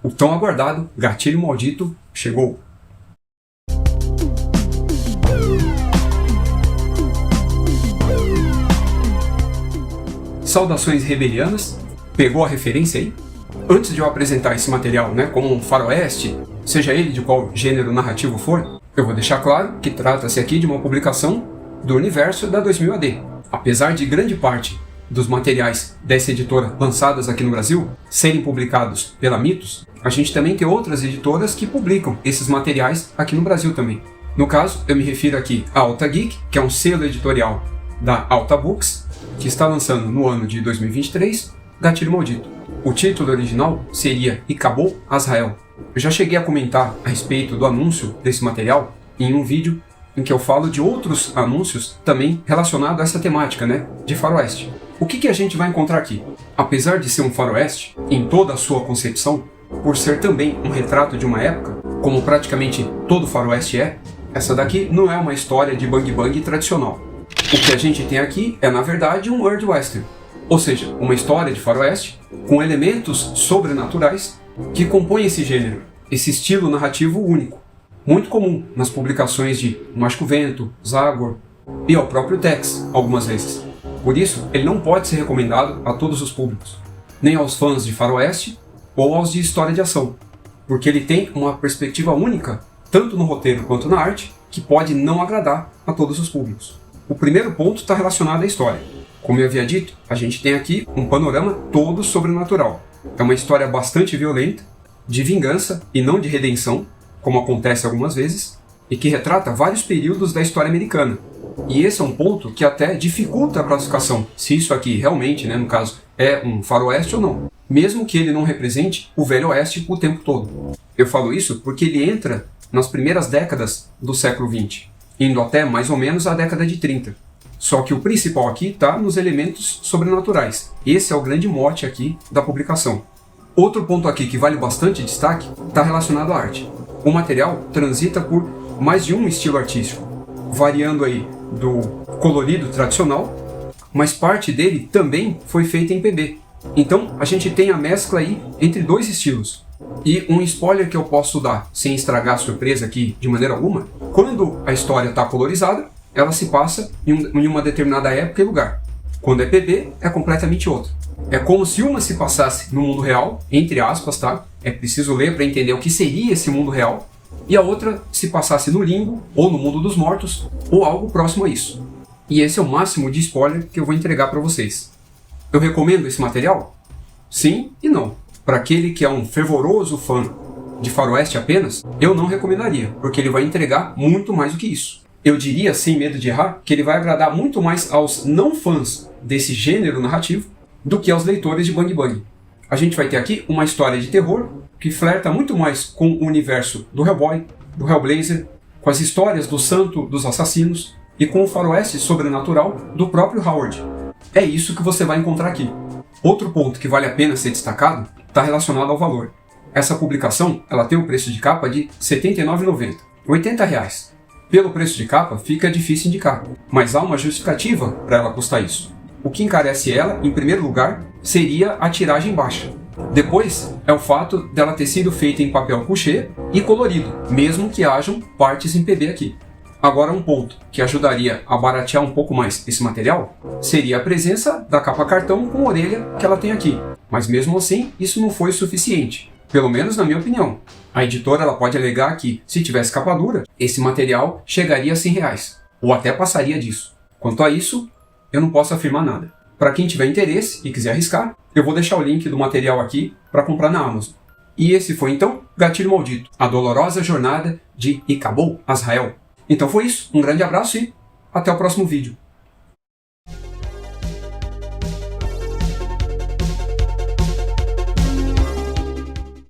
O tão aguardado gatilho maldito chegou. Saudações rebelianas, pegou a referência aí? Antes de eu apresentar esse material como um faroeste, seja ele de qual gênero narrativo for, eu vou deixar claro que trata-se aqui de uma publicação do universo da 2000 AD. Apesar de grande parte dos materiais dessa editora lançadas aqui no Brasil serem publicados pela Mitos, a gente também tem outras editoras que publicam esses materiais aqui no Brasil também. No caso, eu me refiro aqui à Alta Geek, que é um selo editorial da Alta Books, que está lançando no ano de 2023, Gatilho Maldito. O título original seria Icabod Azrael. Eu já cheguei a comentar a respeito do anúncio desse material em um vídeo em que eu falo de outros anúncios também relacionados a essa temática, de faroeste. O que a gente vai encontrar aqui? Apesar de ser um faroeste, em toda a sua concepção, por ser também um retrato de uma época, como praticamente todo faroeste é, essa daqui não é uma história de bang bang tradicional. O que a gente tem aqui é, na verdade, um World Western, ou seja, uma história de faroeste com elementos sobrenaturais que compõem esse gênero, esse estilo narrativo único, muito comum nas publicações de Mágico Vento, Zagor e ao próprio Tex, algumas vezes. Por isso, ele não pode ser recomendado a todos os públicos, nem aos fãs de faroeste ou aos de história de ação, porque ele tem uma perspectiva única, tanto no roteiro quanto na arte, que pode não agradar a todos os públicos. O primeiro ponto está relacionado à história. Como eu havia dito, a gente tem aqui um panorama todo sobrenatural. É uma história bastante violenta, de vingança e não de redenção, como acontece algumas vezes, e que retrata vários períodos da história americana. E esse é um ponto que até dificulta a classificação, se isso aqui realmente, no caso, é um faroeste ou não, mesmo que ele não represente o Velho Oeste o tempo todo. Eu falo isso porque ele entra nas primeiras décadas do século XX, indo até mais ou menos a década de 30. Só que o principal aqui está nos elementos sobrenaturais. Esse é o grande mote aqui da publicação. Outro ponto aqui que vale bastante destaque está relacionado à arte. O material transita por mais de um estilo artístico, variando aí do colorido tradicional, mas parte dele também foi feita em PB. Então a gente tem a mescla aí entre dois estilos. E um spoiler que eu posso dar, sem estragar a surpresa aqui de maneira alguma, quando a história está colorizada, ela se passa em uma determinada época e lugar. Quando é PB, é completamente outra. É como se uma se passasse no mundo real, entre aspas, tá? É preciso ler para entender o que seria esse mundo real, e a outra se passasse no limbo, ou no mundo dos mortos, ou algo próximo a isso. E esse é o máximo de spoiler que eu vou entregar para vocês. Eu recomendo esse material? Sim e não. Para aquele que é um fervoroso fã de faroeste apenas, eu não recomendaria, porque ele vai entregar muito mais do que isso. Eu diria, sem medo de errar, que ele vai agradar muito mais aos não fãs desse gênero narrativo do que aos leitores de Bang Bang. A gente vai ter aqui uma história de terror que flerta muito mais com o universo do Hellboy, do Hellblazer, com as histórias do santo dos assassinos e com o faroeste sobrenatural do próprio Howard. É isso que você vai encontrar aqui. Outro ponto que vale a pena ser destacado está relacionado ao valor. Essa publicação ela tem um preço de capa de R$ 79,90, R$80. Pelo preço de capa fica difícil indicar, mas há uma justificativa para ela custar isso. O que encarece ela, em primeiro lugar, seria a tiragem baixa. Depois, é o fato dela ter sido feita em papel couché e colorido, mesmo que hajam partes em PB aqui. Agora, um ponto que ajudaria a baratear um pouco mais esse material seria a presença da capa cartão com orelha que ela tem aqui. Mas mesmo assim, isso não foi suficiente, pelo menos na minha opinião. A editora ela pode alegar que, se tivesse capa dura, esse material chegaria a R$100, ou até passaria disso. Quanto a isso, eu não posso afirmar nada. Para quem tiver interesse e quiser arriscar, eu vou deixar o link do material aqui para comprar na Amazon. E esse foi então Gatilho Maldito, a dolorosa jornada de Icabod Azrael. Então foi isso, um grande abraço e até o próximo vídeo.